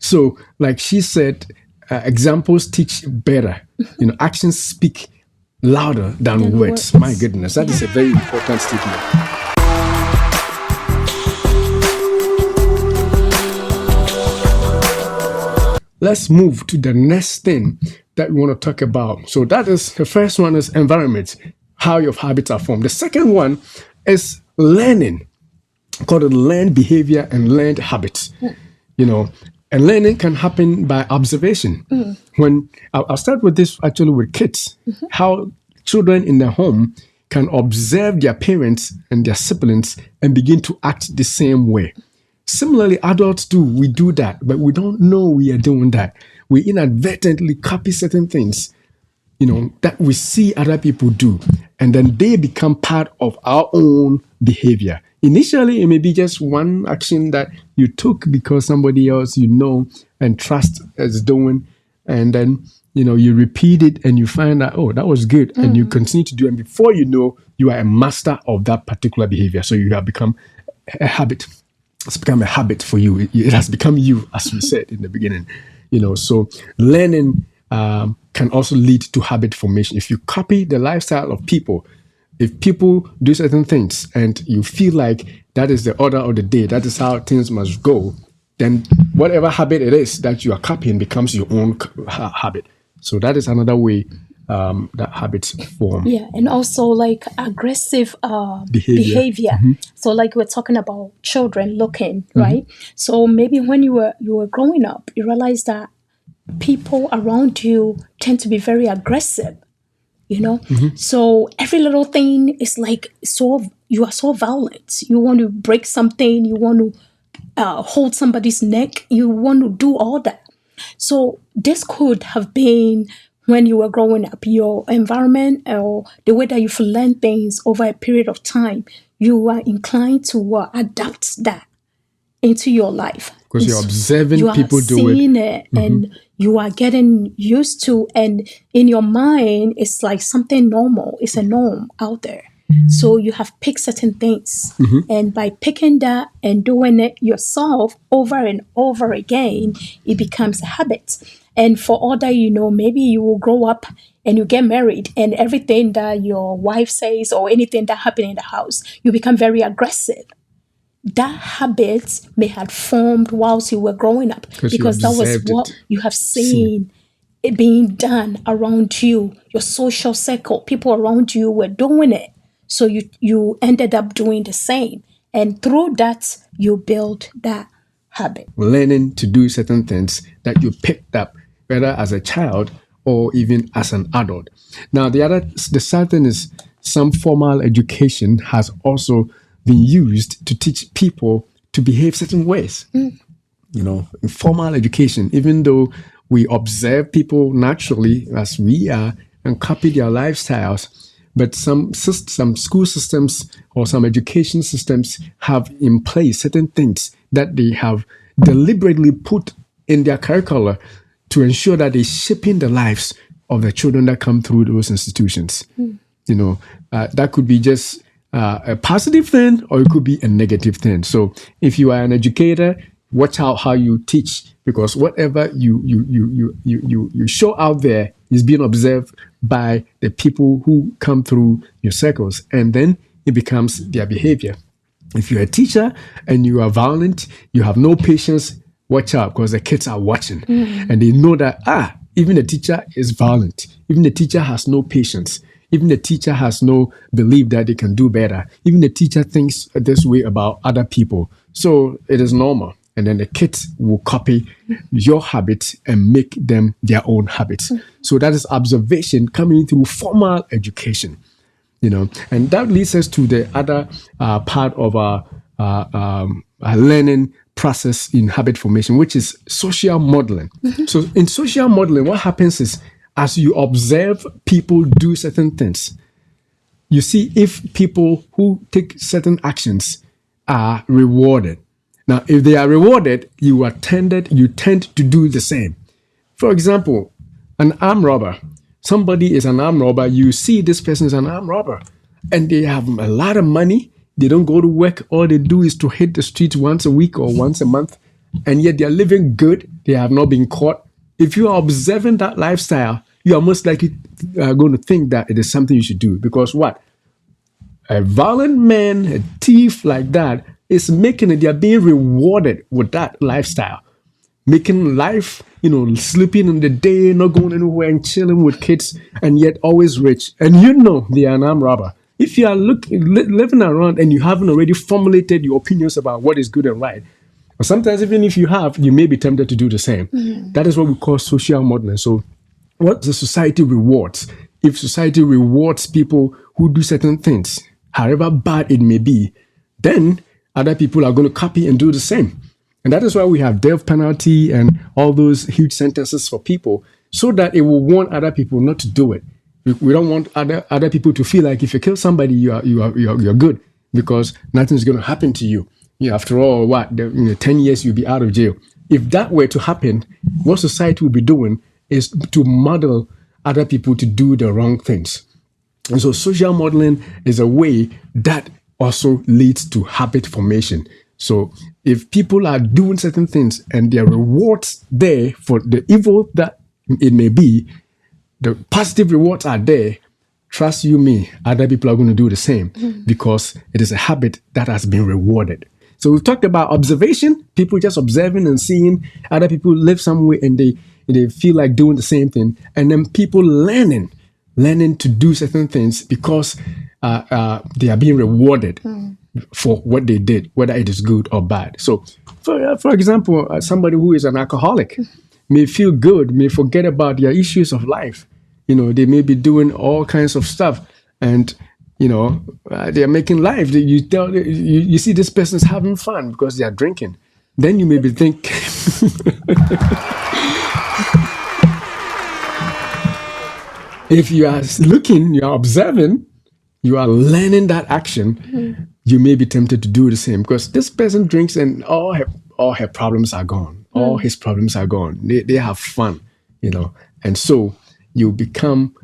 So, like she said, examples teach better. Actions speak louder than words. My goodness, that is a very important statement. Let's move to the next thing that we want to talk about. So that is, the first one is environment, how your habits are formed. The second one is learning, called learned behavior and learned habits. And learning can happen by observation. When I'll start with this actually with kids, how children in their home can observe their parents and their siblings and begin to act the same way. Similarly, adults do. We do that, but we don't know we are doing that. We inadvertently copy certain things, that we see other people do, and then they become part of our own behavior. Initially, it may be just one action that you took because somebody else and trust is doing, and then you repeat it and you find out, oh, that was good, and you continue to do it. And before you know, you are a master of that particular behavior. So you have become a habit. It's become a habit for you. It has become you, as we said in the beginning. So learning can also lead to habit formation. If you copy the lifestyle of people, if people do certain things and you feel like that is the order of the day, that is how things must go, then whatever habit it is that you are copying becomes your own habit. So that is another way that habits form. Yeah, and also like aggressive behavior. So like we're talking about children looking, right? So maybe when you were growing up, you realize that people around you tend to be very aggressive, So every little thing is like you are so violent. You want to break something, you want to hold somebody's neck, you want to do all that. So this could have been when you were growing up, your environment or the way that you've learned things over a period of time, you are inclined to adapt that into your life. Because you're observing people do it. You are seeing it and you are getting used to, and in your mind, it's like something normal. It's a norm out there. So you have picked certain things. And by picking that and doing it yourself over and over again, it becomes a habit. And for all that maybe you will grow up and you get married, and everything that your wife says or anything that happens in the house, you become very aggressive. That habit may have formed whilst you were growing up because that was what you have seen it being done around you. Your social circle, people around you were doing it. So you ended up doing the same. And through that, you build that habit. Learning to do certain things that you picked up, whether as a child or even as an adult. Now, the sad thing is some formal education has also been used to teach people to behave certain ways. In formal education, even though we observe people naturally as we are and copy their lifestyles, but some school systems or some education systems have in place certain things that they have deliberately put in their curricula to ensure that they're shaping the lives of the children that come through those institutions. That could be just a positive thing, or it could be a negative thing. So if you are an educator, watch out how you teach, because whatever you show out there is being observed by the people who come through your circles, and then it becomes their behavior. If you're a teacher and you are violent, you have no patience, watch out, because the kids are watching and they know that, even the teacher is violent. Even the teacher has no patience. Even the teacher has no belief that they can do better. Even the teacher thinks this way about other people. So it is normal. And then the kids will copy your habits and make them their own habits. So that is observation coming through formal education, and that leads us to the other part of our learning process in habit formation, which is social modeling. So in social modeling, what happens is, as you observe people do certain things, you see if people who take certain actions are rewarded. Now, if they are rewarded, you tend to do the same. For example, an armed robber. Somebody is an armed robber. You see this person is an armed robber, and they have a lot of money. They don't go to work. All they do is to hit the streets once a week or once a month, and yet they are living good. They have not been caught. If you are observing that lifestyle, you are most likely going to think that it is something you should do. Because what? A violent man, a thief like that is making it, they are being rewarded with that lifestyle. Making life, sleeping in the day, not going anywhere and chilling with kids, and yet always rich. And they are an armed robber. If you are living around and you haven't already formulated your opinions about what is good and right, or sometimes even if you have, you may be tempted to do the same. Mm-hmm. That is what we call social modeling. So what the society rewards, if society rewards people who do certain things, however bad it may be, then other people are going to copy and do the same. And that is why we have death penalty and all those huge sentences for people, so that it will warn other people not to do it. We don't want other people to feel like if you kill somebody, you're good, because nothing's going to happen to you. After all, 10 years you'll be out of jail. If that were to happen, what society will be doing is to model other people to do the wrong things. And so social modeling is a way that also leads to habit formation. So if people are doing certain things and there are rewards there for the evil that it may be, the positive rewards are there, trust you me, other people are going to do the same, because it is a habit that has been rewarded. So we've talked about observation, people just observing and seeing other people live some way and they feel like doing the same thing. And then people learning to do certain things because they are being rewarded for what they did, whether it is good or bad. So for example, somebody who is an alcoholic may feel good, may forget about their issues of life. They may be doing all kinds of stuff, and they are making life. You see this person's having fun because they are drinking. Then you may be thinking, if you are looking, you are observing, you are learning that action, you may be tempted to do the same, because this person drinks and all her problems are gone. All his problems are gone. They have fun, and so you become,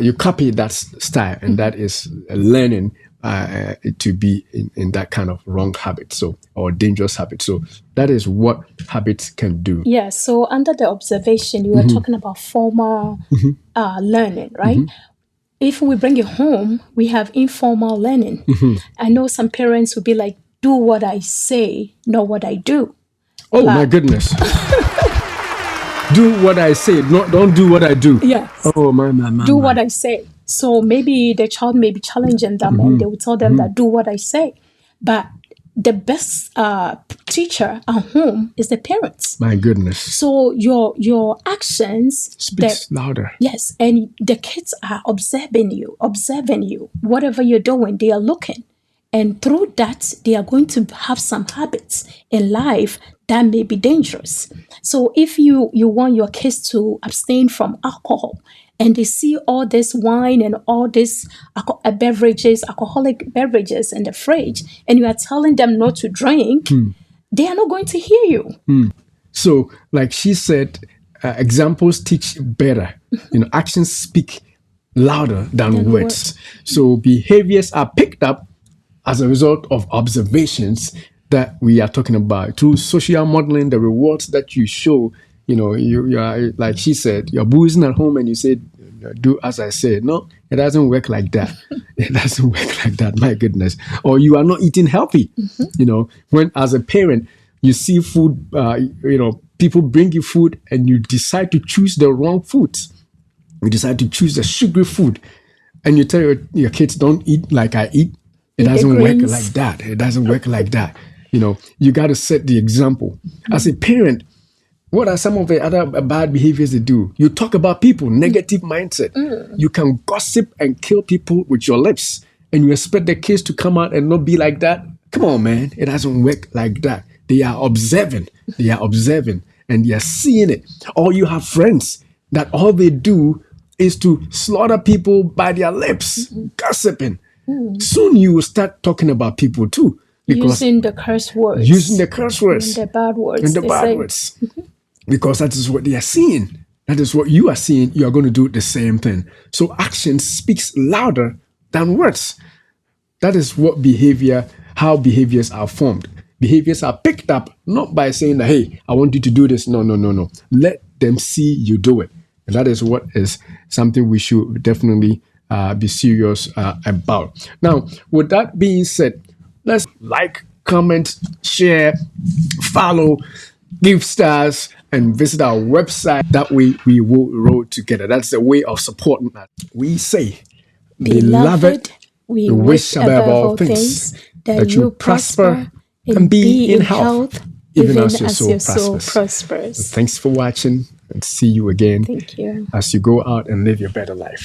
you copy that style, and that is learning to be in that kind of wrong habit, or dangerous habit. So that is what habits can do. Yeah. So under the observation, you were talking about formal learning, right? If we bring it home, we have informal learning. I know some parents would be like, do what I say, not what I do. Oh, my goodness. Do what I say, don't do what I do. Yes. Oh, my. Do what I say. So maybe the child may be challenging them and they will tell them that do what I say. But the best teacher at home is the parents. My goodness. So your actions speaks louder. Yes, and the kids are observing you. Whatever you're doing, they are looking. And through that, they are going to have some habits in life that may be dangerous. So if you want your kids to abstain from alcohol, and they see all this wine and all these alcoholic beverages in the fridge, and you are telling them not to drink, they are not going to hear you. So, like she said, examples teach better. Actions speak louder than words. So behaviors are picked up as a result of observations that we are talking about through social modeling. The rewards that you show, you are, like she said, you're boozing at home and you say, do as I said. No, it doesn't work like that. It doesn't work like that. My goodness. Or you are not eating healthy. When as a parent, you see food, people bring you food and you decide to choose the wrong foods. You decide to choose the sugary food, and you tell your kids, don't eat like I eat. It doesn't work like that. It doesn't work like that. You got to set the example. As a parent, what are some of the other bad behaviors they do? You talk about people, negative mindset. You can gossip and kill people with your lips, and you expect the kids to come out and not be like that? Come on, man. It doesn't work like that. They are observing, and they are seeing it. Or you have friends that all they do is to slaughter people by their lips, gossiping. Soon you will start talking about people too. Using the curse words. And the bad words. Because that is what they are seeing. That is what you are seeing. You are going to do the same thing. So action speaks louder than words. That is how behaviors are formed. behaviors are picked up not by saying that, hey, I want you to do this. No, no, no, no. Let them see you do it. And that is what is something we should definitely be serious about. Now, with that being said, let's like, comment, share, follow, give stars, and visit our website. That way we will roll together. That's the way of supporting us. We say, Beloved, we wish above all things that you prosper and be in health, even as your soul prospers. Thanks for watching, and see you again. Thank you. As you go out and live your better life.